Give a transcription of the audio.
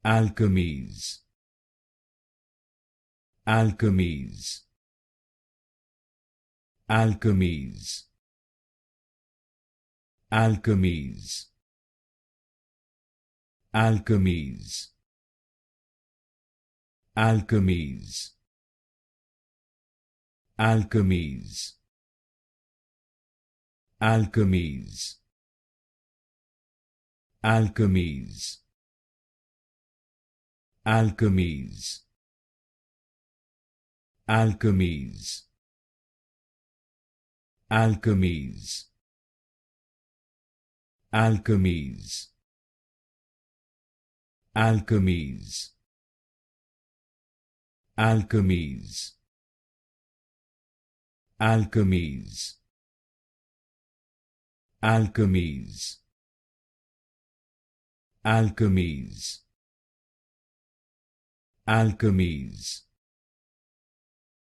Alkermes, Alkermes, Alkermes, Alkermes, Alkermes, Alkermes, Alkermes, Alkermes, Alkermes, Alkermes, Alkermes, Alkermes, Alkermes, Alkermes, Alkermes, Alkermes, Alkermes, Alkermes, Alkermes,